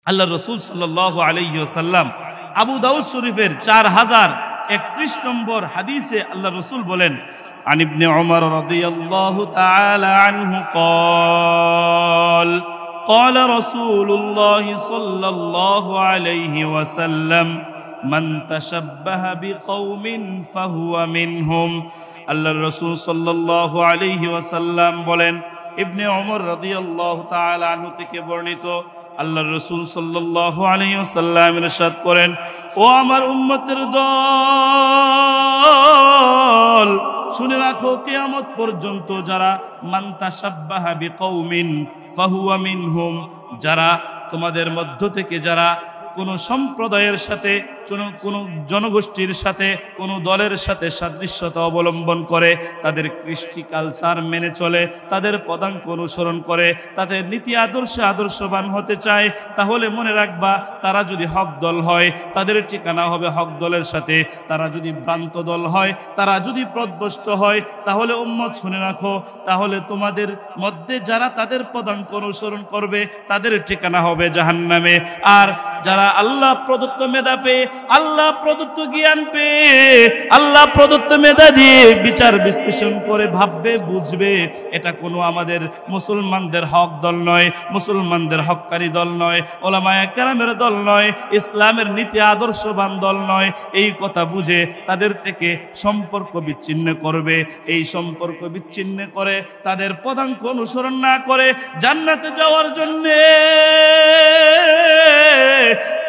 আল্লাহ রসুল সাল্লাল্লাহু আলাইহি ওয়াসাল্লাম আবু দাউদ শরীফের 4031 নম্বর হাদিসে আল্লাহ রসুল বলেন, আন ইবনে উমর রাদিয়াল্লাহু তাআলা আনহু قال قال رسول الله صلى الله عليه وسلم من تشبه بقوم فهو منهم। আল্লাহর রাসূল সাল্লাল্লাহু আলাইহি ওয়াসাল্লাম বলেন, ইবনে উমর রাদিয়াল্লাহু তাআলা আনহু থেকে বর্ণিত, আল্লাহর রাসূল সাল্লাল্লাহু আলাইহি ওয়াসাল্লাম ইরশাদ করেন, ও আমার উম্মতের দল, শুনে রাখো, কিয়ামত পর্যন্ত যারা মান তাশাব্বাহা বিকৌমিন ফাহুয়া মিনহুম, যারা তোমাদের মধ্য থেকে যারা কোনো সম্প্রদায়ের সাথে, কোনো জনগোষ্ঠীর সাথে, কোনো দলের সাথে সাদৃশ্যতা অবলম্বন করে, তাদের কৃষ্টি কালচার মেনে চলে, তাদের পদাঙ্ক অনুসরণ করে, তাদের নীতি আদর্শে আদর্শবান হতে চায়, তাহলে মনে রাখবা, তারা যদি হক দল হয় তাদের ঠিকানা হবে হক দলের সাথে, তারা যদি ভ্রান্ত দল হয়, তারা যদি পথভ্রষ্ট হয়, তাহলে উম্মত শুনে রাখো, তাহলে তোমাদের মধ্যে যারা তাদের পদাঙ্ক অনুসরণ করবে তাদের ঠিকানা হবে জাহান্নামে। আর যারা আল্লাহ প্রদত্ত মেধা পেয়ে, আল্লাহ প্রদত্ত জ্ঞান পেয়ে, আল্লাহ প্রদত্ত মেধা দিয়ে বিচার বিশ্লেষণ করে ভাববে, বুঝবে, এটা কোনো আমাদের মুসলমানদের হক দল নয়, মুসলমানদের হক্কানি দল নয়, ওলামায়ে কেরামের দল নয়, ইসলামের নীতি আদর্শবান দল নয়, এই কথা বুঝে তাদের থেকে সম্পর্ক বিচ্ছিন্ন করবে। এই সম্পর্ক বিচ্ছিন্ন করে তাদের পদাঙ্ক অনুসরণ না করে জান্নাতে যাওয়ার জন্যে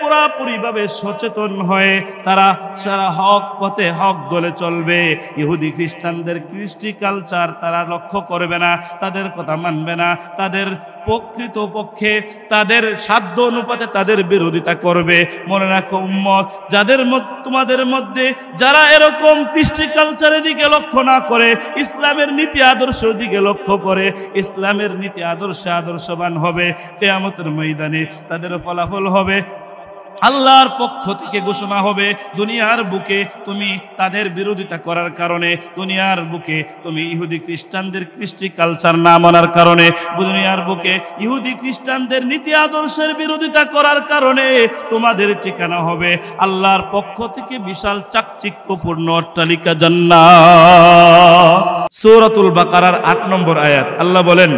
পুরাপুরিভাবে সচেতন হয়ে তারা সারা হক পথে হক দলে চলবে। ইহুদি খ্রিস্টানদের কৃষ্টি কালচার তারা লক্ষ্য করবে না, তাদের কথা মানবে না, তাদের প্রকৃতপক্ষে তাদের সাধ্য অনুপাতে তাদের বিরোধিতা করবে। মনে রাখো উম্মত, যাদের তোমাদের মধ্যে যারা এরকম কৃষ্টি কালচারের দিকে লক্ষ্য না করে, ইসলামের নীতি আদর্শের দিকে লক্ষ্য করে, ইসলামের নীতি আদর্শে আদর্শবান হবে, কিয়ামতের ময়দানে তাদের ফলাফল হবে, আল্লাহর পক্ষ থেকে ঘোষণা হবে, দুনিয়ার বুকে তুমি তাদের বিরোধিতা করার কারণে, দুনিয়ার বুকে তুমি ইহুদি খ্রিস্টানদের কৃষ্টি কালচার না মানার কারণে, দুনিয়ার বুকে ইহুদি খ্রিস্টানদের নীতি আদর্শের বিরোধিতা করার কারণে তোমাদের ঠিকানা হবে আল্লাহর পক্ষ থেকে বিশাল চাকচিক্যপূর্ণ অট্টালিকা জান্নাত। সূরাতুল বাকারার 8 নম্বর আয়াত আল্লাহ বলেন,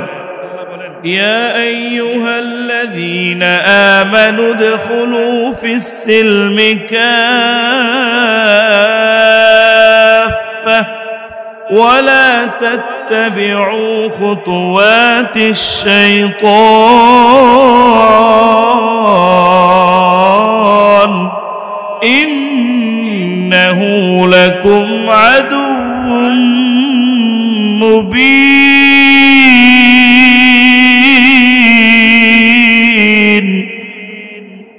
يا أيها الذين آمنوا ادخلوا في السلم كافة ولا تتبعوا خطوات الشيطان إنه لكم عدو مبين।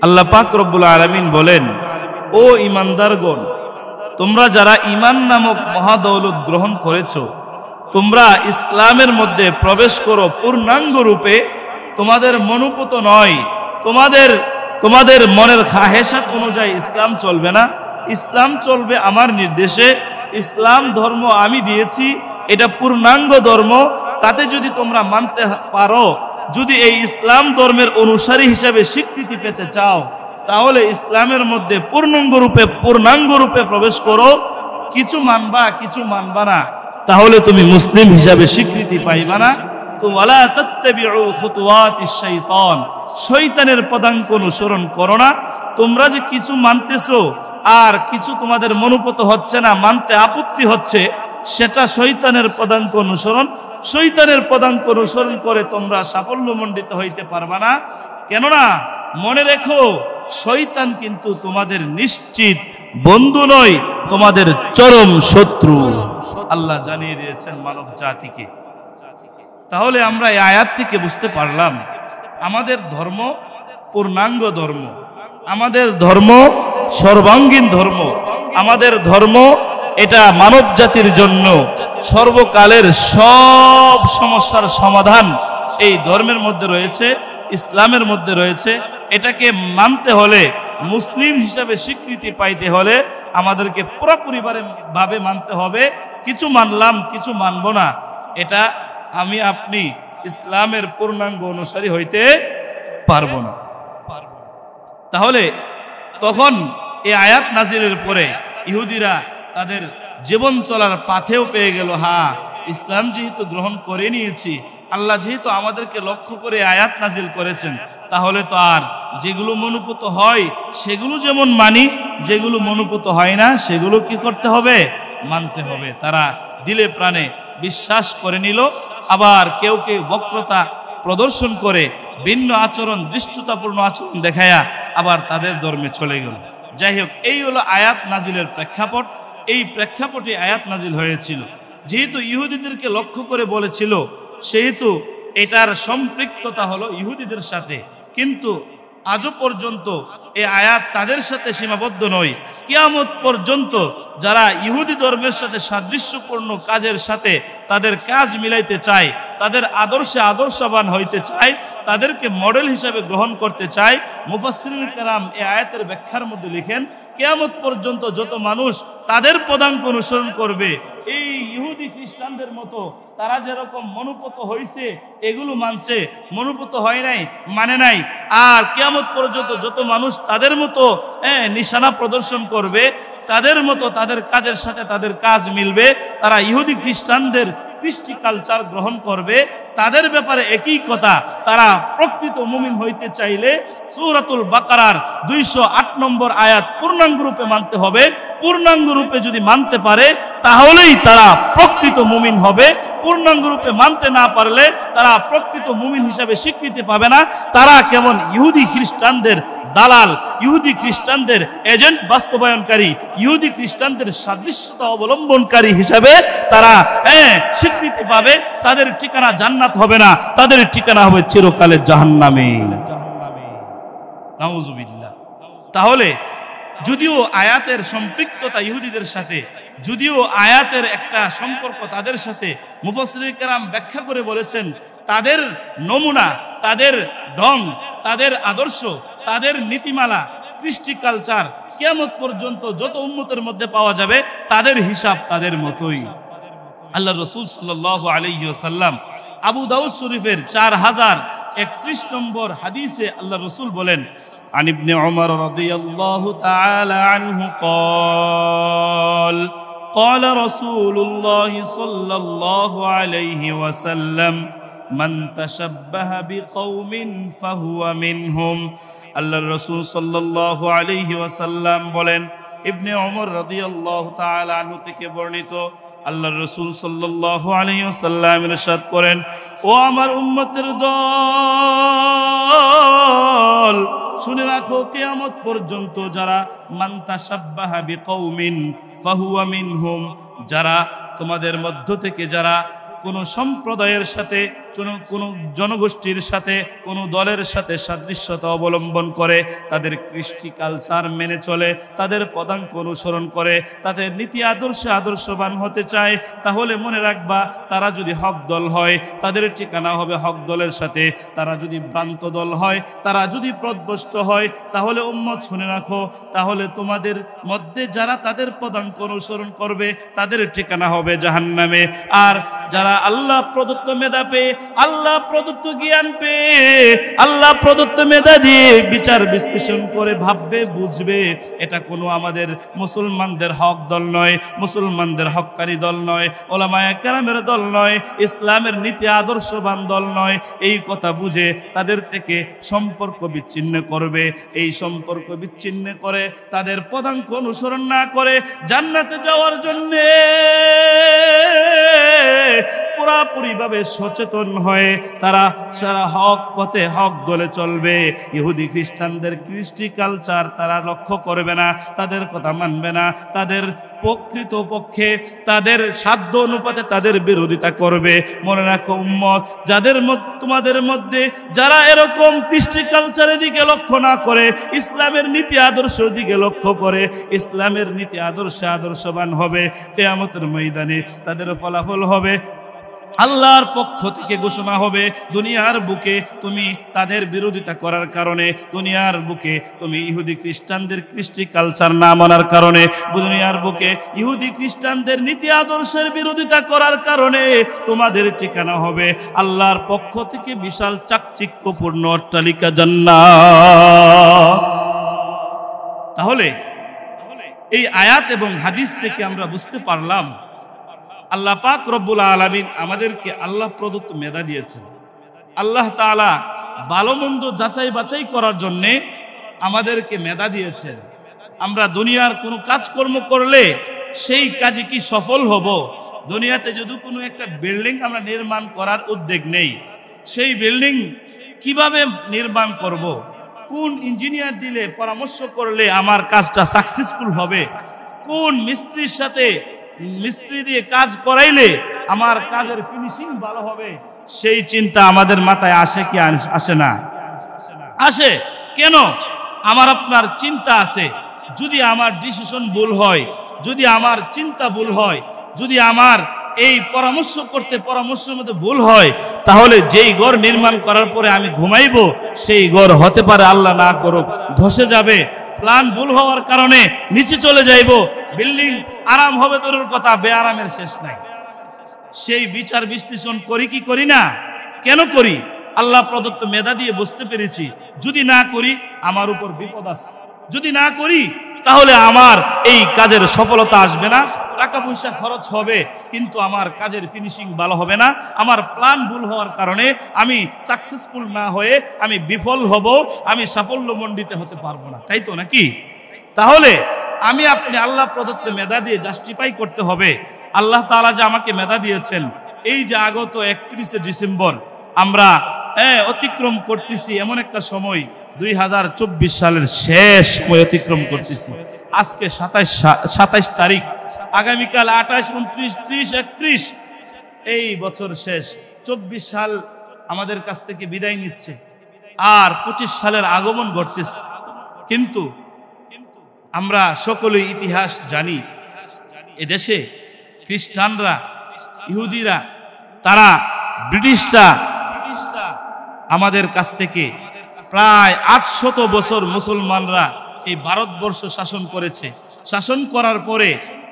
আল্লাহ পাক রব্বুল আলামিন বলেন, ও ঈমানদারগণ, তোমরা যারা ঈমান নামক মহাদৌলত গ্রহণ করেছো, তোমরা ইসলামের মধ্যে প্রবেশ করো পূর্ণাঙ্গ রূপে। তোমাদের মনোপুত নয়, তোমাদের মনের খাহেসাত অনুযায়ী ইসলাম চলবে না, ইসলাম চলবে আমার নির্দেশে। ইসলাম ধর্ম আমি দিয়েছি, এটা পূর্ণাঙ্গ ধর্ম। তাতে যদি তোমরা মানতে পারো, যদি এই ইসলাম ধর্মের অনুসারী হিসেবে স্বীকৃতি পেতে চাও, তাহলে ইসলামের মধ্যে পূর্ণাঙ্গ রূপে প্রবেশ করো। কিছু মানবা, কিছু মানবা না, তাহলে তুমি মুসলিম হিসাবে স্বীকৃতি পাইবা না। তো ওয়ালা তাত্তাবিউ খুতুওয়াতিশ শাইতান, শয়তানের পদাঙ্ক অনুসরণ করো না। তোমরা যে কিছু মানতেছো আর কিছু তোমাদের মনোপুত হচ্ছে না, মানতে আপত্তি হচ্ছে, সেটা শয়তানের পদাঙ্ক অনুসরণ। শয়তানের পদাঙ্ক অনুসরণ করে তোমরা সাফল্যমণ্ডিত হইতে পারবা না। কেননা মনে রেখো, শয়তান কিন্তু তোমাদের নিশ্চিত বন্ধু নয়, তোমাদের চরম শত্রু। আল্লাহ জানিয়ে দিয়েছেন মানব জাতিকে। তাহলে আমরা এই আয়াত থেকে বুঝতে পারলাম, আমাদের ধর্ম পূর্ণাঙ্গ ধর্ম, আমাদের ধর্ম সর্বাঙ্গীন ধর্ম, আমাদের ধর্ম এটা মানব জাতির জন্য সর্বকালের সব সমস্যার সমাধান এই ধর্মের মধ্যে রয়েছে, ইসলামের মধ্যে রয়েছে। এটাকে মানতে হলে, মুসলিম হিসাবে স্বীকৃতি পাইতে হলে আমাদেরকে পুরোপুরিভাবে মানতে হবে। কিছু মানলাম, কিছু মানব না, এটা আমি আপনি ইসলামের পূর্ণাঙ্গ অনুসারী হইতে পারবো না। তাহলে তখন এই আয়াত নাজিলের পরে ইহুদিরা তাদের জীবন চলার পাথেও পেয়ে গেল, হ্যাঁ ইসলাম যেহেতু গ্রহণ করে নিয়েছি, আল্লাহ যেহেতু আমাদেরকে লক্ষ্য করে আয়াত নাজিল করেছেন, তাহলে তো আর যেগুলো মনোপুত হয় সেগুলো যেমন মানি, যেগুলো মনোপুত হয় না সেগুলো কি করতে হবে, মানতে হবে। তারা দিলে প্রাণে বিশ্বাস করে নিল। আবার কেউ কেউ বক্রতা প্রদর্শন করে ভিন্ন আচরণ, দৃষ্টতাপূর্ণ আচরণ দেখায়া আবার তাদের ধর্মে চলে গেল। যাই হোক, এই হলো আয়াত নাজিলের প্রেক্ষাপট। এই প্রেক্ষাপটে আয়াত নাজিল হয়েছিল। যেহেতু ইহুদিদেরকে লক্ষ্য করে বলেছিল, সেহেতু এটার সম্পৃক্ততা হলো ইহুদিদের সাথে। কিন্তু আজও পর্যন্ত এই আয়াত তাদের সাথে সীমাবদ্ধ নয়। কিয়ামত পর্যন্ত যারা ইহুদি ধর্মের সাথে সাদৃশ্যপূর্ণ কাজের সাথে তাদের কাজ মিলাইতে চায়, তাদের আদর্শে আদর্শবান হইতে চায়, তাদেরকে মডেল হিসাবে গ্রহণ করতে চায়, মুফাসসিরিন কেরাম এই আয়াতের ব্যাখ্যার মধ্যে লিখেন, কিয়ামত পর্যন্ত যত মানুষ তাদের পদাঙ্ক অনুসরণ করবে, এই ইহুদি খ্রিস্টানদের মতো তারা যেরকম মনোপুত হয়েছে এগুলো মানছে, মনোপুত হয় নাই, মানে নাই, আর কিয়ামত পর্যন্ত যত মানুষ তাদের মতো নিশানা প্রদর্শন করবে, তাদের মতো তাদের কাজের সাথে তাদের কাজ মিলবে, তারা ইহুদি খ্রিস্টানদের কৃষ্টি কালচার গ্রহণ করবে, তাদের ব্যাপারে একই কথা। তারা প্রকৃত মুমিন হইতে চাইলে সূরাতুল বাকারার 208 নম্বর আয়াত পূর্ণাঙ্গ রূপে মানতে হবে। পূর্ণাঙ্গ রূপে যদি মানতে পারে তাহলেই তারা প্রকৃত মুমিন হবে। পূর্ণাঙ্গ রূপে মানতে না পারলে তারা প্রকৃত মুমিন হিসাবে স্বীকৃতি পাবে না। তারা কেমন ইহুদি খ্রিস্টানদের দালাল, ইহুদি খ্রিস্টানদের এজেন্ট বাস্তবায়নকারী, ইহুদি খ্রিস্টানদের সাদৃশ্যতা অবলম্বনকারী হিসাবে তারা স্বীকৃতি পাবে। তাদের ঠিকানা জান্নাত হবে না, তাদের ঠিকানা হবে চিরকালের জাহান্নামে। নাউজুবিল্লাহ। তাহলে যদিও আয়াতের সম্পৃক্ততা ইহুদিদের সাথে, যদিও আয়াতের একটা সম্পর্ক তাদের সাথে, মুফাসসিরিন কেরাম ব্যাখ্যা করে বলেছেন তাদের নমুনা, তাদের ঢং, তাদের আদর্শ, তাদের নীতিমালা, কৃষ্টি কালচার কিয়ামত পর্যন্ত যত উম্মতের মধ্যে পাওয়া যাবে তাদের হিসাব তাদের মতোই। আল্লাহ রাসূল সাল্লাল্লাহু আলাইহি ওয়াসাল্লাম আবু দাউদ শরীফের 4031 নম্বর হাদিসে আল্লাহ রাসূল বলেন, عن ابن عمر رضي الله تعالى عنه قال قال رسول الله صلى الله عليه وسلم من تشبه بقوم فهو منهم। আল্লাহর রাসূল সাল্লাল্লাহু আলাইহি ওয়াসাল্লাম বলেন, ইবনে ওমর রাদিয়াল্লাহু তাআলা আনহু থেকে বর্ণিত, আল্লাহর রাসূল সাল্লাল্লাহু আলাইহি ওয়াসাল্লাম ইরশাদ করেন, ও আমার উম্মতের দল, শুনে রাখো, কিয়ামত পর্যন্ত যারা মান তাশাব্বাহা বিকৌমিন ফাহুয়া মিনহুম, যারা তোমাদের মধ্য থেকে যারা কোনো সম্প্রদায়ের সাথে, কোনো জনগোষ্ঠীর সাথে, কোনো দলের সাথে সাদৃশ্যতা অবলম্বন করে, তাদের কৃষ্টি কালচার মেনে চলে, তাদের পদাঙ্ক অনুসরণ করে, তাদের নীতি আদর্শে আদর্শবান হতে চায়, তাহলে মনে রাখবা তারা যদি হক দল হয় তাদের ঠিকানা হবে হক দলের সাথে। তারা যদি ভ্রান্ত দল হয়, তারা যদি পথভ্রষ্ট হয়, তাহলে উম্মত শুনে রাখো, তাহলে তোমাদের মধ্যে যারা তাদের পদাঙ্ক অনুসরণ করবে তাদের ঠিকানা হবে জাহান্নামে। আর যারা আল্লাহ প্রদত্ত মেধা পেয়ে, আল্লাহ প্রদত্ত জ্ঞান পেয়ে, আল্লাহ প্রদত্ত মেধা দিয়ে বিচার বিশ্লেষণ করে ভাববে, বুঝবে এটা কোনো আমাদের মুসলমানদের হক দল নয়, মুসলমানদের হক্কারি দল নয়, ওলামায়ে কেরামের দল নয়, ইসলামের নীতি আদর্শবান দল নয়, এই কথা বুঝে তাদের থেকে সম্পর্ক বিচ্ছিন্ন করবে। এই সম্পর্ক বিচ্ছিন্ন করে তাদের পদাঙ্ক অনুসরণ না করে জান্নাতে যাওয়ার জন্যে পুরাপুরিভাবে সচেতন হয়ে তারা সারা হক পথে হক দলে চলবে। ইহুদি খ্রিস্টানদের কৃষ্টি কালচার তারা লক্ষ্য করবে না, তাদের কথা মানবে না, তাদের প্রকৃত পক্ষে তাদের সাধ্য অনুপাতে তাদের বিরোধিতা করবে। মনে রাখো উম্মত, যাদের তোমাদের মধ্যে যারা এরকম কৃষ্টি কালচারের দিকে লক্ষ্য না করে, ইসলামের নীতি আদর্শের দিকে লক্ষ্য করে, ইসলামের নীতি আদর্শে আদর্শবান হবে, কিয়ামতের ময়দানে তাদের ফলাফল হবে আল্লাহর পক্ষ থেকে ঘোষণা হবে। দুনিয়ার বুকে তুমি তাদের বিরোধিতা করার কারণে, দুনিয়ার বুকে তুমি ইহুদি খ্রিস্টানদের কৃষ্টি কালচার না মানার কারণে, দুনিয়ার বুকে ইহুদি খ্রিস্টানদের নীতি আদর্শের বিরোধিতা করার কারণে তোমাদের ঠিকানা হবে আল্লাহর পক্ষ থেকে বিশাল চাকচিক্যপূর্ণ অট্টালিকা জান্নাত। তাহলে এই আয়াত এবং হাদিস থেকে আমরা বুঝতে পারলাম আল্লাহ পাক রব্বুল আলামিন আমাদেরকে আল্লাহ প্রদত্ত মেধা দিয়েছেন। আল্লাহ তাআলা ভালো মন্দ যাচাই বাছাই করার জন্যে আমাদেরকে মেধা দিয়েছেন। আমরা দুনিয়ার কোনো কাজকর্ম করলে সেই কাজে কি সফল হব, দুনিয়াতে যদি কোনো একটা বিল্ডিং আমরা নির্মাণ করার উদ্যোগ নেই, সেই বিল্ডিং কিভাবে নির্মাণ করব, কোন ইঞ্জিনিয়ার দিলে পরামর্শ করলে আমার কাজটা সাকসেসফুল হবে, কোন মিস্ত্রির সাথে মিস্ত্রি দিয়ে কাজ করাইলে আমার কাজের ফিনিশিং ভালো হবে, সেই চিন্তা আমাদের মাথায় আসে কি আসে না? আসে। কেন? আমার আপনার চিন্তা আছে। যদি আমার ডিসিশন ভুল হয়, যদি আমার চিন্তা ভুল হয়, যদি আমার এই পরামর্শের মধ্যে ভুল হয়, তাহলে যেই ঘর নির্মাণ করার পরে আমি ঘুমাইবো সেই ঘর হতে পারে আল্লাহ না করুক ধসে যাবে। প্ল্যান ভুল হওয়ার কারণে নিচে চলে যাইব। বিল্ডিং আরাম হবে দূরের কথা, বেআরামের শেষ নাই। সেই বিচার বিশ্লেষণ করি কি করি না? কেন করি? আল্লাহ প্রদত্ত মেধা দিয়ে বুঝতে পেরেছি যদি না করি আমার উপর বিপদ আছে, যদি না করি তাহলে আমার এই কাজের সফলতা আসবে না, টাকা পয়সা খরচ হবে কিন্তু আমার কাজের ফিনিশিং ভালো হবে না, আমার প্ল্যান ভুল হওয়ার কারণে আমি সাকসেসফুল না হয়ে আমি বিফল হব, আমি সাফল্যমণ্ডিত হতে পারবো না। তাই তো নাকি? তাহলে আমি আপনি আল্লাহ প্রদত্ত মেধা দিয়ে জাস্টিফাই করতে হবে আল্লাহ তাআলা যে আমাকে মেধা দিয়েছেন। এই যে আগত 31শে ডিসেম্বর আমরা অতিক্রম করতেছি, এমন একটা সময় 2024 সালের শেষ সময় অতিক্রম করতেছি। আজকে 27 তারিখ, আগামীকাল 28, 29, 30, 31 এই বছর শেষ। 24 সাল আমাদের কাছ থেকে বিদায় নিচ্ছে আর 25 সালের আগমন ঘটতেছে। কিন্তু আমরা সকলেই ইতিহাস জানি, এদেশে খ্রিস্টানরা, ইহুদিরা, তারা ব্রিটিশরা আমাদের কাছ থেকে প্রায় 800 বছর মুসলমানরা এই ভারতবর্ষ শাসন করেছে। শাসন করার পরে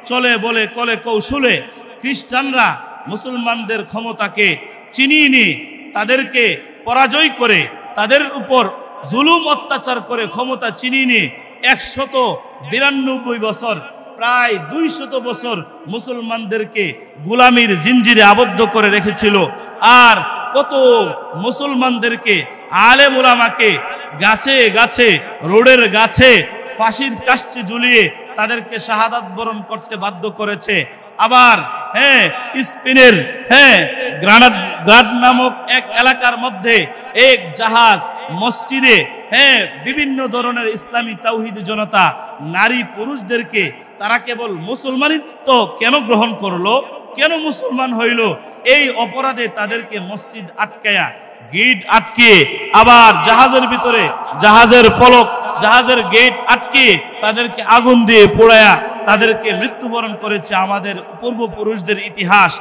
চলে বলে কলে কৌশলে খ্রিস্টানরা মুসলমানদের ক্ষমতাকে চিনিয়ে নিয়ে তাদেরকে পরাজয় করে, তাদের উপর জুলুম অত্যাচার করে ক্ষমতা চিনিয়ে নিয়ে 192 বছর, প্রায় 200 বছর মুসলমানদেরকে গোলামির জিঞ্জিরে আবদ্ধ করে রেখেছিল। আর কত মুসলমানদেরকে, আলেম উলামাকে গাছে গাছে, রোডের গাছে ফাঁসির কাষ্ঠে ঝুলিয়ে তাদেরকে শাহাদাত বরণ করতে বাধ্য করেছে। আবার স্পেনের গ্রানাড নামক এক এলাকার মধ্যে এক জাহাজ মসজিদে বিভিন্ন ধরনের ইসলামী তাওহীদি জনতা নারী পুরুষদেরকে তারা কেবল মুসলমানিত্ব কেন গ্রহণ করলো, কেন মুসলমান হইল, এই অপরাধে তাদেরকে মসজিদ আটকায়া, গেট আটকে, আবার জাহাজের ভিতরে জাহাজের ফলক, জাহাজের গেট আটকে তাদেরকে আগুন দিয়ে পোড়ায়া তাদেরকে মৃত্যুবরণ করেছে আমাদের পূর্বপুরুষদের ইতিহাস।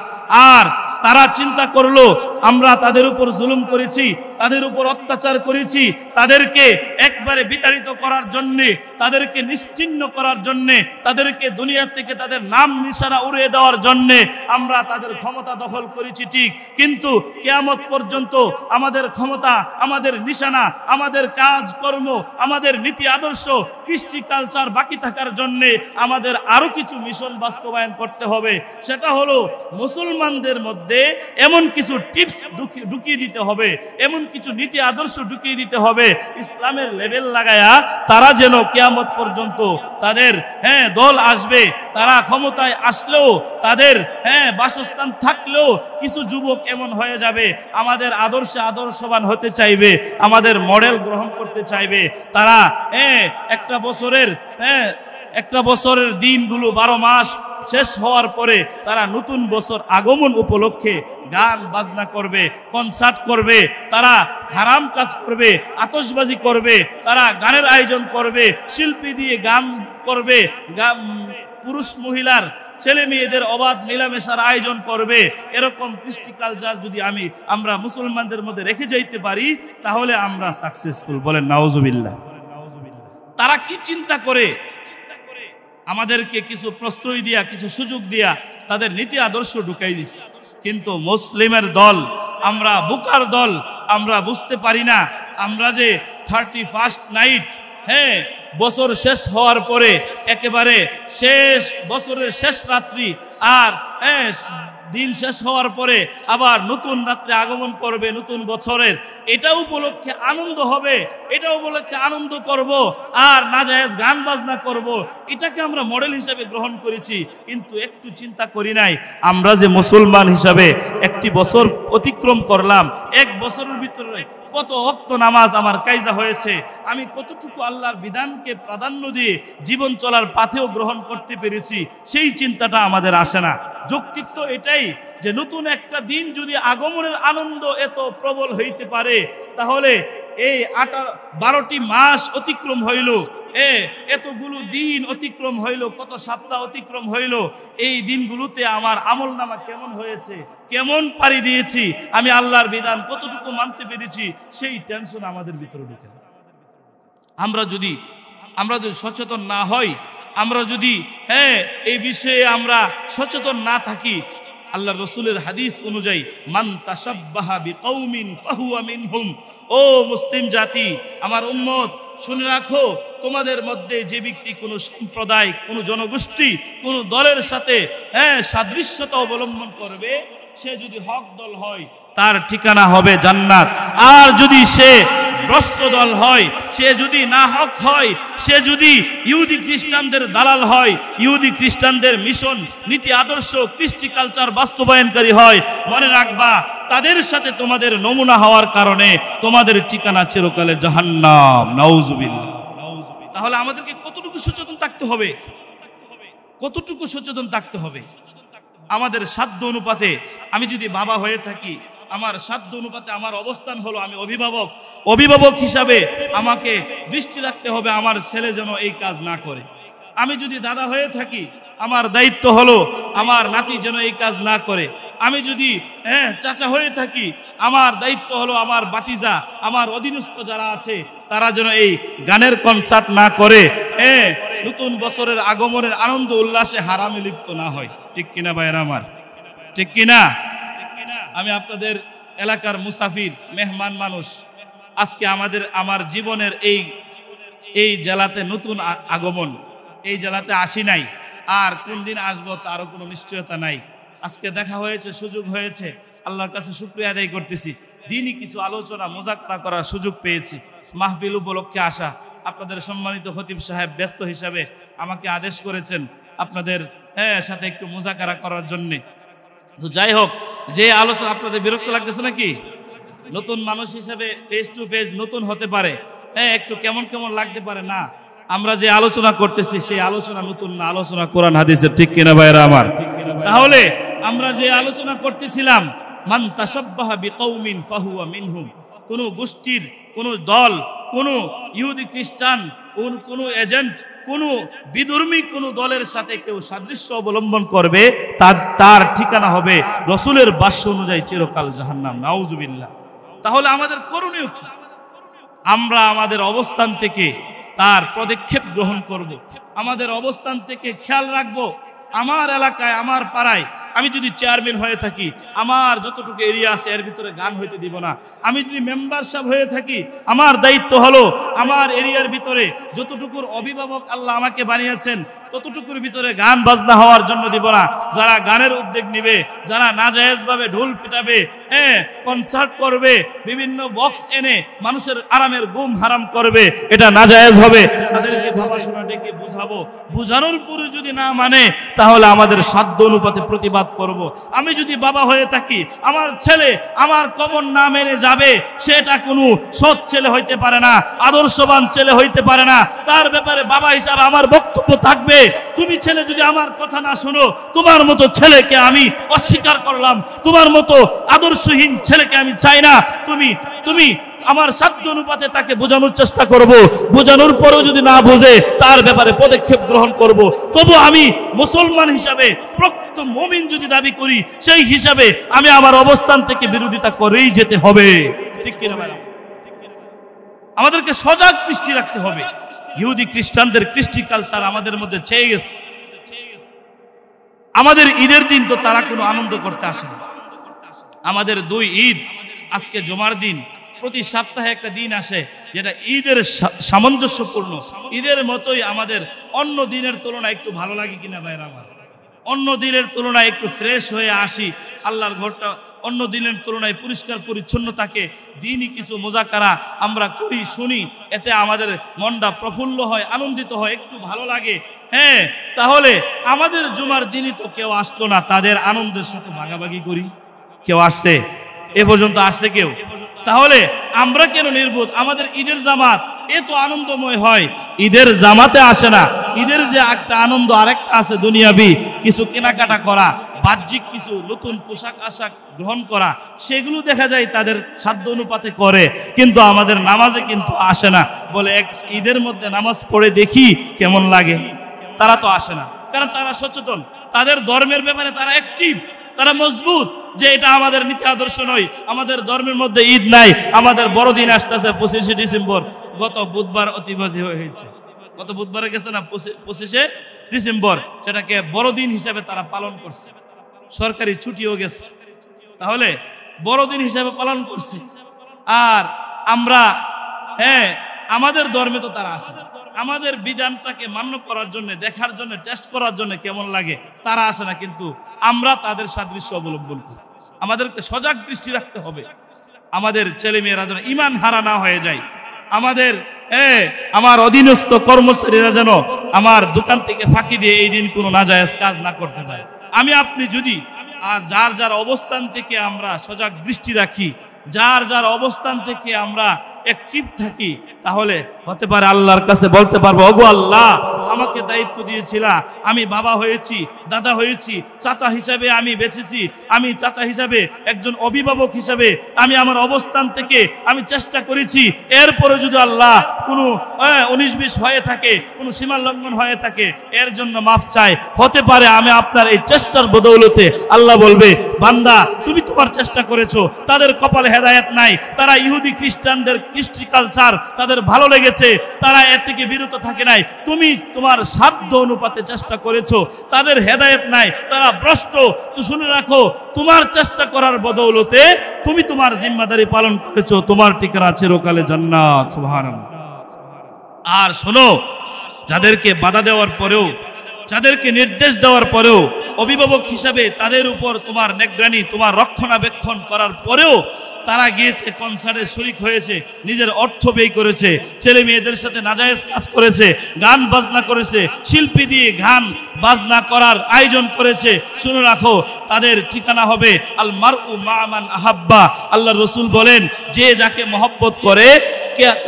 আর তারা চিন্তা করলো আমরা তাদের উপর জুলুম করেছি, তাদের উপর অত্যাচার করেছি, তাদেরকে একবারে বিতাড়িত করার জন্যে, তাদেরকে নিশ্চিহ্ন করার জন্যে, তাদেরকে দুনিয়া থেকে তাদের নাম নিশানা উড়িয়ে দেওয়ার জন্যে আমরা তাদের ক্ষমতা দখল করেছি ঠিক, কিন্তু কিয়ামত পর্যন্ত আমাদের ক্ষমতা, আমাদের নিশানা, আমাদের কাজকর্ম, আমাদের নীতি আদর্শ, কৃষ্টি কালচার বাকি থাকার জন্যে আমাদের আরো কিছু মিশন বাস্তবায়ন করতে হবে। সেটা হলো মুসলমানদের মধ্যে এমন কিছু টিপস ঢুকিয়ে দিতে হবে, এমন কিছু নীতি আদর্শ ঢুকিয়ে দিতে হবে ইসলামের লেভেল লাগায়া, তারা যেন কিয়ামত পর্যন্ত তাদের দল আসবে, তারা ক্ষমতায় আসলেও, তাদের বাসস্থান থাকলেও কিছু যুবক এমন হয়ে যাবে আমাদের আদর্শে আদর্শবান হতে চাইবে, আমাদের মডেল গ্রহণ করতে চাইবে। তারা একটা বছরের দিনগুলো 12 মাস শেষ হওয়ার পরে তারা নতুন বছর আগমন উপলক্ষে গান বাজনা করবে, কনসার্ট করবে, তারা হারাম কাজ করবে, আতশবাজি করবে, তারা গানের আয়োজন করবে, শিল্পী দিয়ে গান করবে, পুরুষ মহিলার ছেলে মেয়েদের অবাধ মেলামেশার আয়োজন করবে। এরকম কৃষ্টি কালচার যদি আমরা মুসলমানদের মধ্যে রেখে যাইতে পারি তাহলে আমরা সাকসেসফুল। বলেন নাউজুবিল্লাহ। তারা কি চিন্তা করে আমাদেরকে কিছু প্রশ্রয় দিয়া, কিছু সুযোগ দিয়া তাদের নীতি আদর্শ ঢুকাই দিচ্ছে, কিন্তু মুসলিমের দল, আমরা বোকার দল, আমরা বুঝতে পারি না আমরা যে 31st নাইট হ্যাঁ বছর শেষ হওয়ার পরে একেবারে শেষ বছরের শেষ রাত্রি আর দিন শেষ হওয়ার পরে আবার নতুন রাত্রে আগমন করবে নতুন বছরের, এটা উপলক্ষে আনন্দ হবে, এটা উপলক্ষে আনন্দ করব আর নাজায়েজ গান বাজনা করব, এটাকে আমরা মডেল হিসাবে গ্রহণ করেছি। কিন্তু একটু চিন্তা করি নাই আমরা যে মুসলমান হিসাবে একটি বছর অতিক্রম করলাম, এক বছরের ভিতরে কত ওয়াক্ত নামাজ আমার কায়জা হয়েছে, আমি কতটুকু আল্লাহর বিধানকে প্রাধান্য দিয়ে জীবন চলার পাথেও গ্রহণ করতে পেরেছি, সেই চিন্তাটা আমাদের আসে না। যৌক্তিক তো এটাই যে নতুন একটা দিন যদি আগমনের আনন্দ এত প্রবল হইতে পারে, তাহলে এই 12টি মাস অতিক্রম হইল, এতগুলো দিন অতিক্রম হইল, কত সপ্তাহ অতিক্রম হইল, এই দিনগুলোতে আমার আমল নামা কেমন হয়েছে, কেমন পাড়ি দিয়েছি, আমি আল্লাহর বিধান কতটুকু মানতে পেরেছি, সেই টেনশন আমাদের ভিতরে ঢুকে। আমরা যদি সচেতন না হই, আমরা যদি এই বিষয়ে আমরা সচেতন না থাকি, আল্লাহ রসুলের হাদিস অনুযায়ী মান তাশাব্বাহা বিকৌমিন ফাহুয়া মিনহুম, ও মুসলিম জাতি, আমার উম্মত শুনে রাখো, তোমাদের মধ্যে যে ব্যক্তি কোনো সম্প্রদায়, কোনো জনগোষ্ঠী, কোনো দলের সাথে সাদৃশ্যতা অবলম্বন করবে, সে যদি হক দল হয় তার ঠিকানা হবে জান্নাত, আর যদি সে ভ্রষ্ট দল হয়, সে যদি না হক হয়, সে যদি ইহুদি খ্রিস্টানদের দালাল হয়, ইহুদি খ্রিস্টানদের মিশন নীতি আদর্শ কৃষ্টি কালচার বাস্তবায়নকারী হয়, মনে রাখবা তাদের সাথে তোমাদের নমুনা হওয়ার কারণে তোমাদের ঠিকানা চিরকালে জাহান্নাম। নাউজুবিল্লাহ। তাহলে আমাদেরকে কতটুকু সচেতন থাকতে হবে, কতটুকু সচেতন থাকতে হবে আমাদের সাধ্য অনুপাতে। আমি যদি বাবা হয়ে থাকি, আমার সাধ্য অনুপাতে আমার অবস্থান হলো, আমি অভিভাবক হিসাবে আমাকে দৃষ্টি রাখতে হবে আমার ছেলে যেন এই কাজ না করে। আমি যদি দাদা হয়ে থাকি, আমার দায়িত্ব হলো আমার নাতি যেন এই কাজ না করে। আমি যদি চাচা হয়ে থাকি, আমার দায়িত্ব হলো আমার বাতিজা, আমার অধীনস্থ যারা আছে তারা যেন এই গানের কনসার্ট না করে, নতুন বছরের আগমনের আনন্দ উল্লাসে হারামে লিপ্ত না হয়। ঠিক কিনা ভাইয়েরা আমার, ঠিক কিনা? আমি আপনাদের এলাকার মুসাফির, মেহমান মানুষ। আজকে আমার জীবনের এই জেলাতে নতুন আগমন, এই জেলাতে আসি নাই, আর কোন দিন আসবো তারও কোনো নিশ্চয়তা নাই। আজকে দেখা হয়েছে, সুযোগ হয়েছে, আল্লাহর কাছে শুকরিয়া আদায় করতেছি। দিনই কিছু আলোচনা মোজাকরা করার সুযোগ পেয়েছি, মাহফিল উপলক্ষে আসা। আপনাদের সম্মানিত খতিব সাহেব ব্যস্ত হিসাবে আমাকে আদেশ করেছেন আপনাদের সাথে একটু মোজাকারা করার জন্যে। তো যাই হোক, যে আলোচনা আপনাদের বিরক্ত লাগতেছে নাকি? নতুন মানুষ হিসেবে ফেস টু ফেস নতুন হতে পারে, একটু কেমন কেমন লাগতে পারে না। আমরা যে আলোচনা করতেছি সেই আলোচনা নতুন না, আলোচনা কোরআন হাদিসের। ঠিক কিনা ভাইরা আমার? তাহলে আমরা যে আলোচনা করতেছিলাম, মান তাশাব্বাহা বিকৌমিন ফাহুয়া মিনহুম, কোন গোষ্ঠীর, কোন দল, কোন ইহুদি খ্রিস্টান, কোন এজেন্ট, কোন বিধর্মী কোন দলের সাথে কেউ সাদৃশ্য অবলম্বন করবে, তার ঠিকানা হবে রসুলের বাক্য অনুযায়ী চিরকাল জাহান্নাম। নাউজুবিল্লাহ। তাহলে আমাদের করণীয় কি? আমরা আমাদের অবস্থান থেকে তার পদক্ষেপ গ্রহণ করব, আমাদের অবস্থান থেকে খেয়াল রাখবো। আমার এলাকায়, আমার পাড়ায় আমি যদি চেয়ারম্যান হয়ে থাকি, আমার যতটুকু এরিয়া আছে এর ভিতরে গান হইতে দিব না। আমি যদি মেম্বার সাহেব হয়ে থাকি, আমার দায়িত্ব হলো আমার এরিয়ার ভিতরে যতটুকুর অভিভাবক আল্লাহ আমাকে বানিয়েছেন ততটুকুর ভিতরে গান বাজনা হওয়ার জন্য দিব না। যারা গানের উদ্যোগ নিবে, যারা নাজায়েজ ভাবে ঢোল পিটাবে, কনসার্ট করবে, বিভিন্ন বক্স এনে মানুষের আরামের ঘুম হারাম করবে, এটা নাজায়েজ হবে। তাদেরকে ভাবাশোনা ডেকে বুঝাবো, বুঝানোর পরে যদি না মানে তাহলে আমাদের সাধ্য অনুপাতে প্রতিবাদ করব। আমি যদি বাবা হয়ে থাকি, আমার ছেলে আমার কমন না মেনে যাবে, সেটা কোনো সৎ ছেলে হইতে পারে না, আদর্শবান ছেলে হইতে পারে না। তার ব্যাপারে বাবা হিসাবে আমার বক্তব্য থাকবে, তুমি ছেলে যদি আমার কথা না শোনো, তোমার মতো ছেলেকে আমি অস্বীকার করলাম, তোমার মতো আদর্শহীন ছেলেকে আমি চাই না। তুমি আমার সাধ্য অনুপাতে তাকে বোঝানোর চেষ্টা করব, বোঝানোর পরেও যদি না বোঝে তার ব্যাপারে পদক্ষেপ গ্রহণ করব। তবু আমি মুসলমান হিসাবে, প্রকৃত মুমিন যদি দাবি করি, সেই হিসাবে আমি আমার অবস্থান থেকে বিরোধিতা করেই যেতে হবে। ঠিক কিনা ভাই? আমাদেরকে সজাগ দৃষ্টি রাখতে হবে। ইহুদি খ্রিস্টানদের কৃষ্টি কালচার আমাদের মধ্যে ছেয়ে গেছে। আমাদের ঈদের দিন তো তারা কোনো আনন্দ করতে আসে না। আমাদের 2 ঈদ, আজকে জুমার দিন, প্রতি সপ্তাহে একটা দিন আসে যেটা ঈদের সামঞ্জস্যপূর্ণ, ঈদের মতোই আমাদের অন্য দিনের তুলনায় একটু ভালো লাগে কিনা ভাইরা আমার? অন্য দিনের তুলনায় একটু ফ্রেশ হয়ে আসি, আল্লাহর ঘরটা অন্য দিনের তুলনায় পরিষ্কার পরিচ্ছন্ন থাকে, দিনই কিছু মোজাকারা আমরা করি, শুনি, এতে আমাদের মনটা প্রফুল্ল হয়, আনন্দিত হয়, একটু ভালো লাগে। হ্যাঁ, তাহলে আমাদের জুমার দিনই তো কেউ আসলো না, তাদের আনন্দের সাথে ভাগাভাগি করি। কেউ আসছে? এ পর্যন্ত আসছে কেউ? তাহলে আমরা কেন নির্বোধ? আমাদের ঈদের জামাত এত আনন্দময় হয়, ঈদের জামাতে আসে না। ঈদের যে একটা আনন্দ আরেকটা আছে, দুনিয়াবি কিছু কেনাকাটা করা, বাহ্যিক কিছু নতুন পোশাক আশাক গ্রহণ করা, সেগুলো দেখা যায় তাদের সাধ্য অনুপাতে করে, কিন্তু আমাদের নামাজে কিন্তু আসে না। বলে এক ঈদের মধ্যে নামাজ পড়ে দেখি কেমন লাগে। তারা তো আসে না, কারণ তারা সচেতন, তাদের ধর্মের ব্যাপারে তারা অ্যাক্টিভ, তারা মজবুত যে এটা আমাদের নীতি আদর্শ নয়, আমাদের ধর্মের মধ্যে ঈদ নাই। আমাদের বড়দিন আসতেছে 25শে ডিসেম্বর, গত বুধবার অতিবাদী হয়েছে, গত বুধবারে গেছে না 25শে ডিসেম্বর, সেটাকে বড়দিন হিসাবে তারা পালন করছে, সরকারি ছুটিও গেছে, তাহলে বড়দিন হিসাবে পালন করছে। আর আমরা আমাদের ধর্মে তো তারা আসে না, আমাদের বিধানটাকে মান্য করার জন্য, দেখার জন্য, টেস্ট করার জন্য কেমন লাগে, তারা আসে না, কিন্তু আমরা তাদের সাদৃশ্য অবলম্বন করি। আমাদেরকে সজাগ দৃষ্টি রাখতে হবে, আমাদের ছেলে মেয়েরা যেন ইমান হারা না হয়ে যায়, আমাদের আমার অধীনস্থ কর্মচারীরা যেন আমার দোকান থেকে ফাঁকি দিয়ে এই দিন কোনো নাজায়েজ কাজ না করতে পারে। আমি আপনি যদি আর যার যার অবস্থান থেকে আমরা সজাগ দৃষ্টি রাখি, যার যার অবস্থান থেকে আমরা অ্যাক্টিভ থাকি, তাহলে হতে পারে আল্লাহর কাছে বলতে পারবো, ওগো আল্লাহ, আমাকে দায়িত্ব দিয়েছিলা, আমি বাবা হয়েছি, দাদা হয়েছি, চাচা হিসাবে আমি বেঁচেছি, আমি চাচা হিসাবে, একজন অভিভাবক হিসাবে আমি আমার অবস্থান থেকে আমি চেষ্টা করেছি, এরপরে যদি আল্লাহ কোনো 19-20 হয়ে থাকে, কোনো সীমা লঙ্ঘন হয়ে থাকে, এর জন্য মাফ চাই। হতে পারে আমি আপনার এই চেষ্টার বদৌলতে আল্লাহ বলবে, বান্দা তুমি তোমার চেষ্টা করেছো, তাদের কপালে হেদায়েত নাই, তারা ইহুদি খ্রিস্টানদের কৃষ্টি কালচার তাদের ভালো লেগেছে, তারা এর থেকে বিরত থাকে নাই, তুমি তোমার সাধ্য অনুপাতে চেষ্টা করেছো, তাদের হেদায়েত নাই, তারা ভ্রষ্ট। তো শুনে রাখো, তোমার চেষ্টা করার বদৌলতে তুমি তোমার জিম্মাদারি পালন করেছো, তোমার ঠিকানা চিরকালে জান্নাত। সুবহানাল্লাহ। আর শোনো, যাদেরকে বাধা দেওয়ার পরেও, যাদেরকে নির্দেশ দেওয়ার পরেও, অভিভাবক হিসাবে তাদের উপর তোমার নিগরানি, তোমার রক্ষণাবেক্ষণ করার পরেও তারা গিয়েছে, কনসার্টে শরিক হয়েছে, নিজের অর্থ ব্যয় করেছে, ছেলে মেয়েদের সাথে নাজায়েজ কাজ করেছে, গান বাজনা করেছে, শিল্পী দিয়ে গান বাজনা করার আয়োজন করেছে, শুনে রাখো, তাদের ঠিকানা হবে আল মারউ মা মান আহাব্বা। আল্লাহর রাসূল বলেন, যে যাকে মহব্বত করে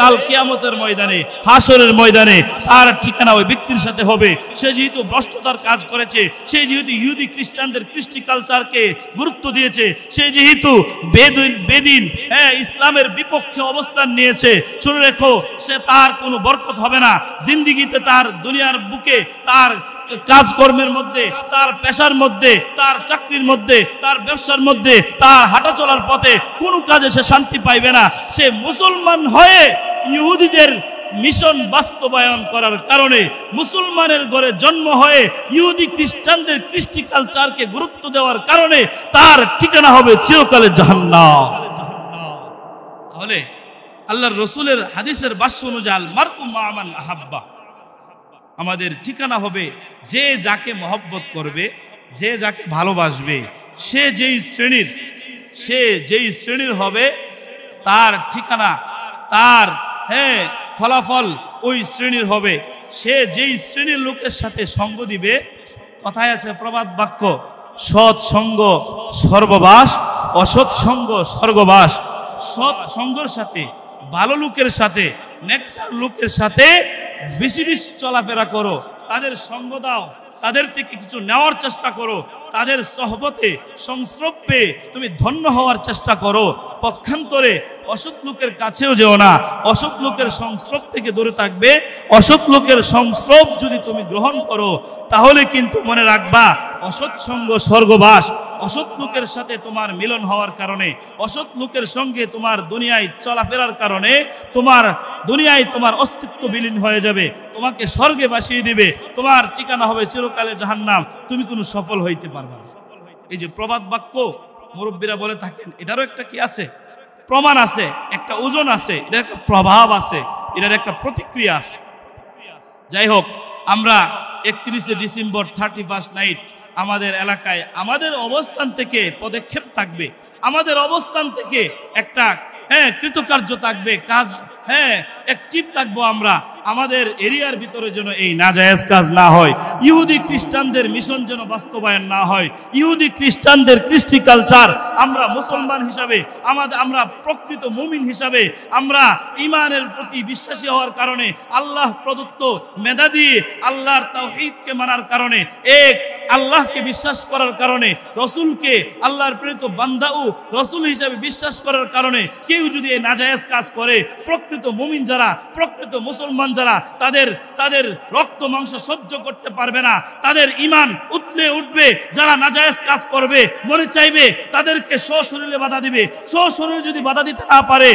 কাল কিয়ামতের ময়দানে, হাসরের ময়দানে তার ঠিকানা ওই ব্যক্তির সাথে হবে। সে যেহেতু ভ্রষ্টতার কাজ করেছে, সে যেহেতু ইহুদি খ্রিস্টানদের কৃষ্টি কালচারকে গুরুত্ব দিয়েছে, সে যেহেতু বেদিন ইসলামের বিপক্ষে অবস্থান নিয়েছে, শুনে রেখো, সে তার কোনো বরকত হবে না জিন্দিগিতে, তার দুনিয়ার বুকে, তার কাজকর্মের মধ্যে, তার পেশার মধ্যে, তার চাকরির মধ্যে, তার ব্যবসার মধ্যে, তার হাঁটা চলার পথে কোনো কাজে সে শান্তি পাইবে না। সে মুসলমান হয়ে ইহুদিদের মিশন বাস্তবায়ন করার কারণে, মুসলমানের ঘরে জন্ম হয়ে ইহুদি খ্রিস্টানদের কৃষ্টি কালচারকে গুরুত্ব দেওয়ার কারণে তার ঠিকানা হবে চিরকালে জাহান্নাম। তাহলে আল্লাহর রাসূলের হাদিসের ভাষ্য অনুযায়ী আল মারউ মা মান আহাব্বা, আমাদের ঠিকানা হবে যে যাকে মহব্বত করবে, যে যাকে ভালোবাসবে, সে যেই শ্রেণীর হবে, তার ঠিকানা, তার ফলাফল ওই শ্রেণীর হবে। সে যেই শ্রেণীর লোকের সাথে সঙ্গ দিবে, কথায় আছে প্রবাদ বাক্য, সৎ সঙ্গ সর্ববাস, অসৎ সঙ্গ স্বর্গবাস। সৎ সঙ্গের সাথে, ভালো লোকের সাথে, নেককার লোকের সাথে বেশি বেশি চলাফেরা করো, তাদের সঙ্গ দাও, তাদের থেকে কিছু নেওয়ার চেষ্টা করো, তাদের সহবতে সংস্রবে তুমি ধন্য হওয়ার চেষ্টা করো। পক্ষান্তরে অসৎ লোকের কাছেও যেও না, অসৎ লোকের সংস্রব থেকে দূরে থাকবে। অসৎ লোকের সংস্রব যদি তুমি গ্রহণ করো, তাহলে কিন্তু মনে রাখবা, অসৎ সঙ্গ স্বর্গবাস। অসৎ লোকের সাথে তোমার মিলন হওয়ার কারণে, অসৎ লোকের সঙ্গে তোমার দুনিয়ায় চলাফেরার কারণে, তোমার দুনিয়ায় তোমার অস্তিত্ব বিলীন হয়ে যাবে, তোমাকে স্বর্গে বাসিয়ে দিবে, তোমার ঠিকানা হবে চিরকালে জাহান্নাম, তুমি কোনো সফল হইতে পারবে না। এই যে প্রবাদ বাক্য মুরব্বীরা বলে থাকেন, এটারও একটা কি আছে, প্রমাণ আছে, একটা ওজন আছে, এটার একটা প্রভাব আছে, এটার একটা প্রতিক্রিয়া আছে। যাই হোক, আমরা 31শে ডিসেম্বর 31st নাইট আমাদের এলাকায় আমাদের অবস্থান থেকে পদক্ষেপ থাকবে, আমাদের অবস্থান থেকে একটা কৃতকার্য থাকবে, কাজ অ্যাক্টিভ থাকবো আমরা। আমাদের এরিয়ার ভিতরে যেন এই নাজায়েজ কাজ না হয়, ইহুদি খ্রিস্টানদের মিশন যেন বাস্তবায়ন না হয়, ইহুদি খ্রিস্টানদের কৃষ্টি কালচার আমরা মুসলমান হিসাবে, আমরা প্রকৃত মুমিন হিসাবে, আমরা ইমানের প্রতি বিশ্বাসী হওয়ার কারণে, আল্লাহ প্রদত্ত মেধা দিয়ে আল্লাহর তাওহীদকে মানার কারণে, এক আল্লাহকে বিশ্বাস করার কারণে, রসুলকে আল্লাহর প্রেরিত বান্দা ও রসুল হিসাবে বিশ্বাস করার কারণে কেউ যদি এই নাজায়েজ কাজ করে, প্রকৃত মুমিন যারা, প্রকৃত মুসলমান যারা, তাদের রক্ত মাংস সহ্য করতে পারবে না, তাদের ঈমান উতলে উঠবে। যারা নাজায়েজ কাজ করবে মনে চাইবে তাদেরকে সশরীরে বাধা দিবে, সশরীরে যদি বাধা দিতে না পারে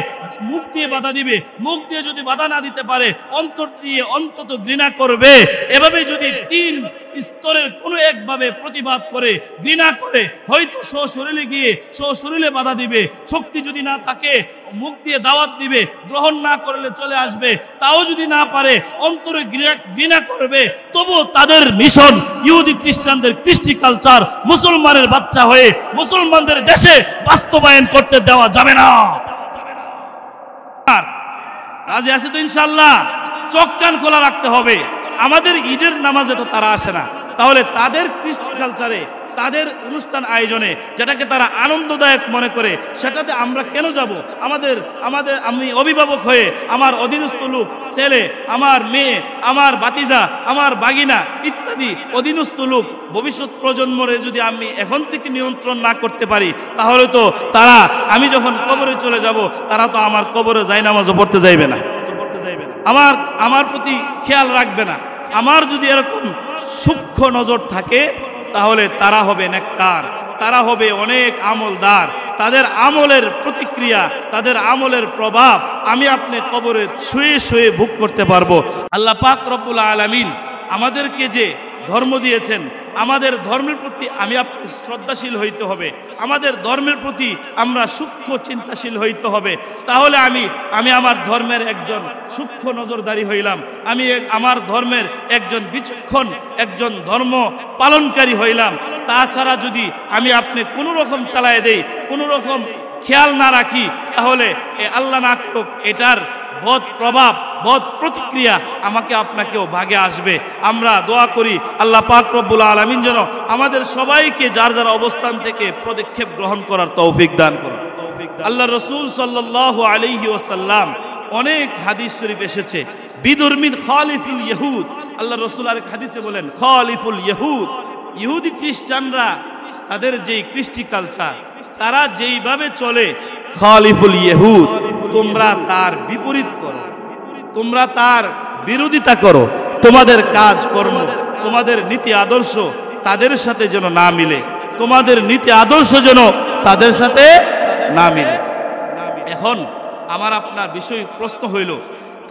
মুখ দিয়ে বাধা দিবে, মুখ দিয়ে যদি বাধা না দিতে পারে অন্তর দিয়ে অন্তত ঘৃণা করবে। এভাবে যদি 3 স্তরের কোনো একভাবে প্রতিবাদ করে, ঘৃণা করে, হয়তো সশরীরে গিয়ে সশরীরে বাধা দিবে, শক্তি যদি না থাকে মুখ দিয়ে দাওয়াত দিবে, গ্রহণ না করলে চলে আসবে, তাও যদি না পারে অন্তরে ঘৃণা করবে, তবু তাদের মিশন ইহুদি খ্রিস্টানদের কৃষ্টি কালচার মুসলমানের বাচ্চা হয়ে মুসলমানদের দেশে বাস্তবায়ন করতে দেওয়া যাবে না। রাজি আছে তো ইনশাআল্লাহ? চোখ কান খোলা রাখতে হবে। আমাদের ঈদের নামাজে তো তারা আসে না, তাহলে তাদের কৃষ্টি কালচারে, তাদের অনুষ্ঠান আয়োজনে যেটাকে তারা আনন্দদায়ক মনে করে সেটাতে আমরা কেন যাব? আমি অভিভাবক হয়ে আমার অধীনস্থ লোক, ছেলে, আমার মেয়ে, আমার ভাতিজা, আমার বাগিনা ইত্যাদি অধীনস্থ লোক, ভবিষ্যৎ প্রজন্মরে যদি আমি এখন থেকে নিয়ন্ত্রণ না করতে পারি, তাহলে তো তারা, আমি যখন কবরে চলে যাব, তারা তো আমার কবরে জায়নামাজও পড়তে যাইবে না, আমার প্রতি খেয়াল রাখবে না। আমার যদি এরকম সূক্ষ্ম নজর থাকে তাহলে তারা হবে নেককার, তারা হবে অনেক আমলদার, তাদের আমলের প্রতিক্রিয়া, তাদের আমলের প্রভাব আমি আপনি কবরে শুয়ে শুয়ে ভোগ করতে পারবো। আল্লাহ পাক রব্বুল আলামিন আমাদেরকে যে ধর্ম দিয়েছেন, আমাদের ধর্মের প্রতি আমি আপনি শ্রদ্ধাশীল হইতে হবে, আমাদের ধর্মের প্রতি আমরা সূক্ষ্ম চিন্তাশীল হইতে হবে। তাহলে আমি আমার ধর্মের একজন সূক্ষ্ম নজরদারি হইলাম, আমি আমার ধর্মের একজন বিচক্ষণ, একজন ধর্ম পালনকারী হইলাম। তাছাড়া যদি আমি আপনি কোনো রকম চালায় দেই, কোনো রকম খেয়াল না রাখি, তাহলে আল্লাহ না করুক এটার বদ প্রভাব, বদ প্রতিক্রিয়া আমাকে আপনাকেও ভাগে আসবে। আমরা দোয়া করি আল্লাহ পাক রব্বুল আলামিন যেন আমাদের সবাইকে যার যার অবস্থান থেকে পদক্ষেপ গ্রহণ করার তৌফিক দান করুন। আল্লাহ রসুল সাল্লাল্লাহু আলাইহি ওয়াসাল্লাম অনেক হাদিস শরীফ এসেছে, বিদুরমিন খালিফুল ইহুদ। আল্লাহ রসুল আরেক হাদিসে বলেন খালিফুল ইহুদ, ইহুদি খ্রিস্টানরা তাদের যেই কৃষ্টি কালচার, তারা যেইভাবে চলে, খালিফুল ইহুদ, তোমরা তার বিপরীত করো, তোমরা তার বিরোধিতা করো, তোমাদের কাজ কর্ম, তোমাদের নীতি আদর্শ তাদের সাথে যেন না মিলে, তোমাদের নীতি আদর্শ যেন তাদের সাথে না মিলে। এখন আমার আপনার বিষয় প্রশ্ন হইল,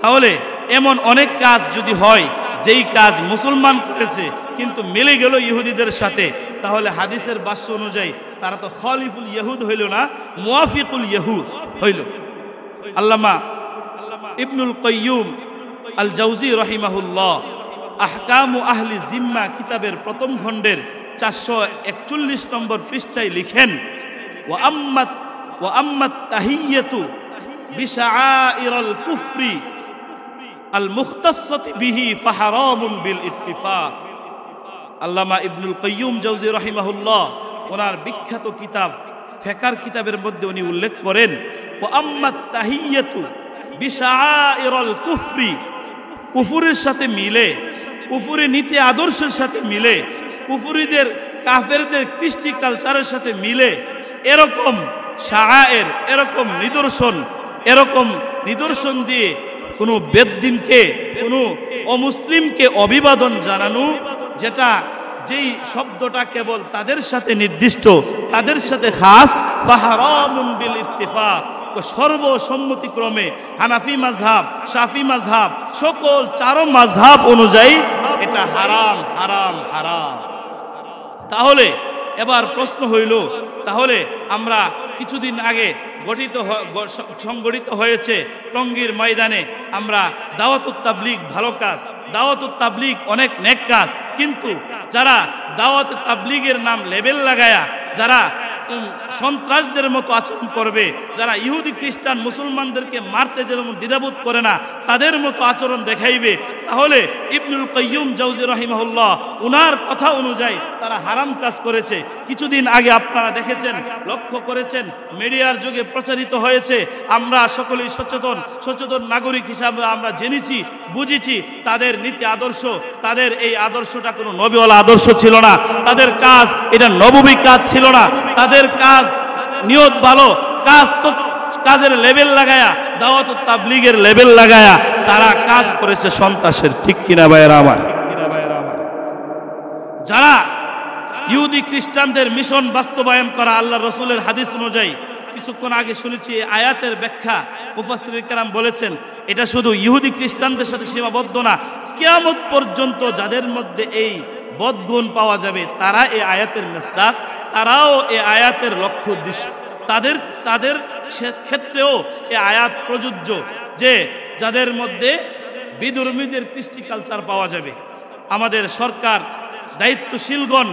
তাহলে এমন অনেক কাজ যদি হয় যেই কাজ মুসলমান করেছে কিন্তু মিলে গেল ইহুদিদের সাথে, তাহলে হাদিসের ভাষ্য অনুযায়ী তারা তো খালিফুল ইহুদ হইল না, মুওয়াফিকুল ইহুদ হইল। আল্লামা ইবনুল কাইয়্যুম আল জাওজি রাহিমাহুল্লাহ আহকামু আহলি জিম্মা কিতাবের প্রথম খণ্ডের 441 নম্বর পৃষ্ঠায় লিখেন, ওয়া আম্মাত তাহিয়াতু বিশাআইরিল কুফরি আল মুখতাসসাতি বিহি ফাহারামুন বিল ইত্তিফাক। আল্লামা ইবনুল কাইয়্যুম জাওজি রাহিমাহুল্লাহ ওনার বিখ্যাত কিতাব ফিকহের কিতাবের মধ্যে উনি উল্লেখ করেন, ওয়া আম্মাত তাহিয়াতু বিশাআইরিল কুফরি, কুফরের সাথে মিলে, কুফরি নীতি আদর্শের সাথে মিলে, কুফরিদের কাফেরদের কৃষ্টি কালচারের সাথে মিলে এরকম শাআয়ের, এরকম নিদর্শন দিয়ে কোনো বেদ্দিনকে, কোনো অমুসলিমকে অভিবাদন জানানো, যেই শব্দটা কেবল তাদের সাথে নির্দিষ্ট, তাদের সাথে খাস, ফাহারামুন বিল ইত্তিফাক, সর্বসম্মতিক্রমে হানাফি মাযহাব, শাফি মাযহাব, সকল 4 মাযহাব অনুযায়ী এটা হারাম, হারাম, হারাম। তাহলে এবার প্রশ্ন হইল, তাহলে আমরা কিছুদিন আগে সংগঠিত হয়েছে টঙ্গীর ময়দানে। আমরা দাওয়াতুত তাবলীগ ভালো কাজ, দাওয়াতুত তাবলীগ অনেক নেক কাজ, কিন্তু যারা দাওয়াতুত তাবলীগের নাম লেবেল লাগায়া যারা সন্ত্রাসদের মতো আচরণ করবে, যারা ইহুদি খ্রিস্টান মুসলমানদেরকে মারতে যেমন দ্বিধাবোধ করে না তাদের মতো আচরণ দেখাইবে, তাহলে ইবনুল কাইয়্যুম জাওজি রাহিমাহুল্লাহ উনার কথা অনুযায়ী তারা হারাম কাজ করেছে। কিছুদিন আগে আপনারা দেখেছেন, লক্ষ্য করেছেন, মিডিয়ার যুগে প্রচারিত হয়েছে। আমরা সকলেই সচেতন নাগরিক হিসাবে আমরা জেনেছি, বুঝেছি তাদের নীতি আদর্শ, তাদের এই আদর্শটা কোনো নবীওয়ালা আদর্শ ছিল না, তাদের কাজ এটা নববী কাজ ছিল না, তাদের কাজ নিয়ত ভালো, কাজের লেভেল লাগায়া, দাওয়াতুত তাবলীগের লেভেল লাগায়া তারা কাজ করেছে সন্ত্রাসের। ঠিক কিনা ভাইয়েরা আমার? যারা ইহুদি খ্রিস্টানদের মিশন বাস্তবায়ন করা, আল্লাহ রসুলের হাদিস অনুযায়ী কিছুক্ষণ আগে শুনেছি আয়াতের ব্যাখ্যা, মুফাসসিরিন কেরাম বলেছেন এটা শুধু ইহুদি খ্রিস্টানদের সাথে সীমাবদ্ধ না, কিয়ামত পর্যন্ত যাদের মধ্যে এই বদগুণ পাওয়া যাবে তারা এই আয়াতের মেসদাক, তারাও এই আয়াতের লক্ষ্য উদ্দেশ্য, তাদের ক্ষেত্রেও এই আয়াত প্রযোজ্য, যে যাদের মধ্যে বিধর্মীদের কৃষ্টি কালচার পাওয়া যাবে। আমাদের সরকার, দায়িত্বশীলগণ,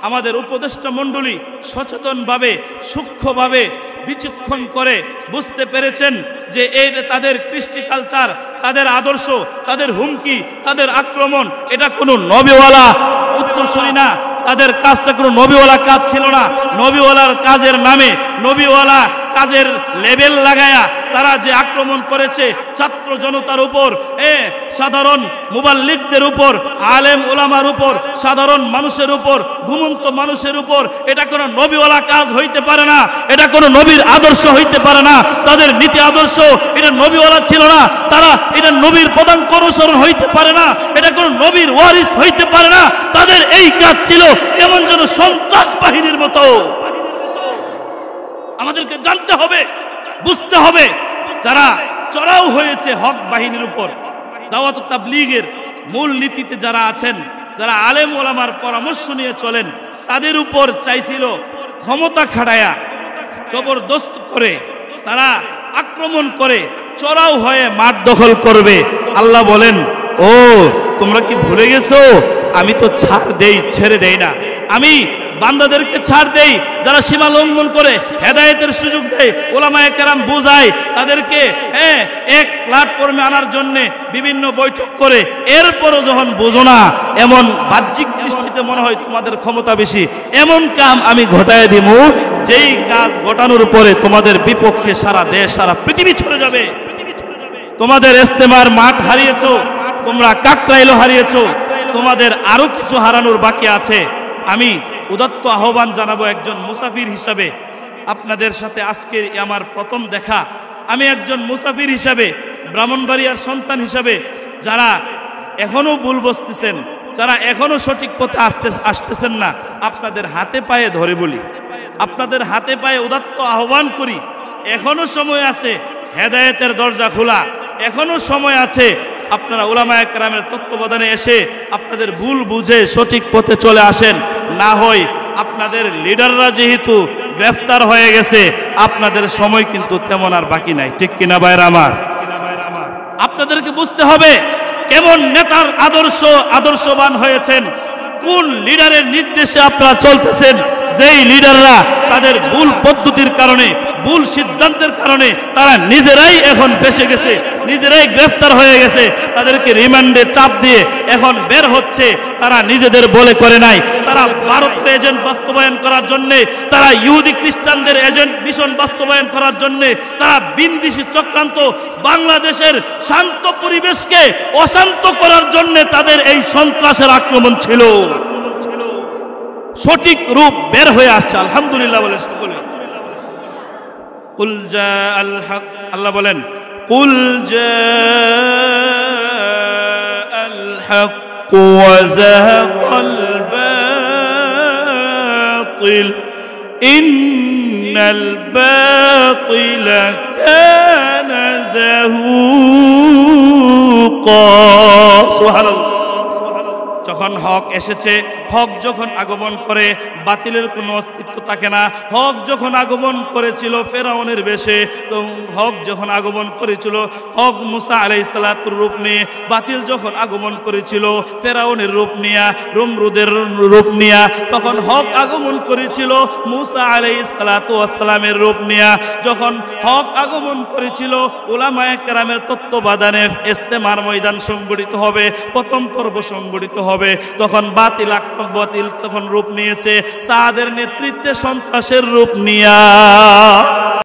আমাদের উপদেষ্টা মণ্ডলী সচেতনভাবে, সূক্ষ্মভাবে বিচক্ষণ করে বুঝতে পেরেছেন যে এই তাদের কৃষ্টি কালচার, তাদের আদর্শ, তাদের হুমকি, তাদের আক্রমণ এটা কোনো নবীওয়ালা উত্তরসূরি না, তাদের কাজটা কোনো নবীওয়ালা কাজ ছিল না। নবীওয়ালার কাজের নামে, নবীওয়ালা কাজের লেবেল লাগায়া তারা যে আক্রমণ করেছে ছাত্র জনতার উপর, সাধারণ মুবাল্লিগদের উপর, আলেম ওলামার উপর, সাধারণ মানুষের উপর, ঘুমন্ত মানুষের উপর, এটা কোনো নবীওয়ালা কাজ হইতে পারে না, এটা কোনো নবীর আদর্শ হইতে পারে না। তাদের নীতি আদর্শ এটা নবীওয়ালা ছিল না, তারা এটা নবীর পদাঙ্ক অনুসরণ হইতে পারে না, এটা কোনো নবীর ওয়ারিস হইতে পারে না। তাদের এই কাজ ছিল কেমন যেন সন্ত্রাস বাহিনীর মতো। আমাদেরকে জানতে হবে, বুঝতে হবে, যারা চড়াও হয়েছে হক বাহিনীর উপর, দাওয়াতুত তাবলীগের মূল নীতিতে যারা আছেন, যারা আলেম ওলামার পরামর্শ নিয়ে চলেন, তাদের উপর চাইছিল ক্ষমতা খাটায়া জবরদস্ত করে তারা আক্রমণ করে চড়াও হয়ে মাঠ দখল করবে। আল্লাহ বলেন, ও তোমরা কি ভুলে গেছো আমি তো ছাড় দেই, ছেড়ে দেই না। আমি বান্দাদেরকে ছাড় দেই যারা সীমা লঙ্ঘন করে, হেদায়েতের সুযোগ দেয়, ওলামায়ে কেরাম বুঝায়, তাদেরকে এক প্ল্যাটফর্মে আনার জন্য বিভিন্ন বৈঠক করে। এরপরও যখন বোঝো না, এমন বাহ্যিক দৃষ্টিতে মনে হয় তোমাদের ক্ষমতা বেশি, এমন কাম আমি ঘটায় দিব যেই কাজ ঘটানোর পরে তোমাদের বিপক্ষে সারা দেশ, সারা পৃথিবী ছড়ে যাবে। তোমাদের ইস্তেমার মাঠ হারিয়েছো, তোমরা কাকরাইলও হারিয়েছো, তোমাদের আরো কিছু হারানোর বাকি আছে। আমি উদাত্ত আহ্বান জানাবো একজন মুসাফির হিসাবে আপনাদের সাথে। আজকের আমার প্রথম দেখা, আমি একজন মুসাফির হিসাবে, ব্রাহ্মণবাড়িয়ার সন্তান হিসাবে, যারা এখনো ভুল বসতেছেন, যারা এখনো সঠিক পথে আসতেছেন না, আপনাদের হাতে পায়ে ধরে বলি, আপনাদের হাতে পায়ে উদাত্ত আহ্বান করি, এখনো সময় আছে, হেদায়েতের দরজা খোলা, এখনো সময় আছে। আপনারা উলামায়ে কেরামের তত্ত্বাবধানে এসে আপনাদের ভুল বুঝে সঠিক পথে চলে আসেন। না হয় আপনাদের লিডাররা যেহেতু গ্রেফতার হয়ে গেছে, আপনাদের সময় কিন্তু তেমন আর বাকি নাই। ঠিক কিনা ভাইরা আমার? আপনাদেরকে বুঝতে হবে কেমন নেতার আদর্শবান হয়েছেন, কোন লিডারের নির্দেশে আপনারা চলতেছেন। যেই লিডাররা তাদের ভুল পদ্ধতির কারণে, ভুল সিদ্ধান্তের কারণে তারা নিজেরাই এখন ফেসে গেছে, নিজেরাই গ্রেফতার হয়ে গেছে, তাদেরকে রিমান্ডে চাপ দিয়ে এখন বের হচ্ছে, তারা নিজেদের বলে করে নাই। তারা ভারতের এজেন্ট বাস্তবায়ন করার জন্যে, তারা ইহুদি খ্রিস্টানদের এজেন্ট মিশন বাস্তবায়ন করার জন্যে, তারা বিন্দিসি চক্রান্ত, বাংলাদেশের শান্ত পরিবেশকে অশান্ত করার জন্যে তাদের এই সন্ত্রাসের আক্রমণ ছিল। সঠিক রূপ বের হয়ে আসছে, আলহামদুলিল্লাহ বলে। কুল জাআল হক, আল্লাহ বলেন কুল জাআল হক ওয়া যাহাকাল বাতিল ইন্নাল বাতিলা কানা যাহুকা। সুবহানাল্লাহ। যখন হক এসেছে, হক যখন আগমন করে বাতিলের কোনো অস্তিত্ব থাকে না। হক যখন আগমন করেছিল ফেরাউনের বেশে, তো হক যখন আগমন করেছিল হক মুসা আলাইহিস সালাতুর রূপ নিয়ে, বাতিল যখন আগমন করেছিল ফেরাউনের রূপ নিয়ে, নমরুদের রূপ নিয়ে, তখন হক আগমন করেছিল মুসা আলাইহিস সালাতু ওয়াস সালামের রূপ নিয়ে। যখন হক আগমন করেছিল উলামায়ে কেরামের তত্ত্বাবধানে ইস্তেমার ময়দান সংগঠিত হবে, প্রথম পর্ব সংগঠিত হবে, তখন বাতিল তখন রূপ নিয়েছে সাদের নেতৃত্বে সন্ত্রাসের রূপ নিয়া।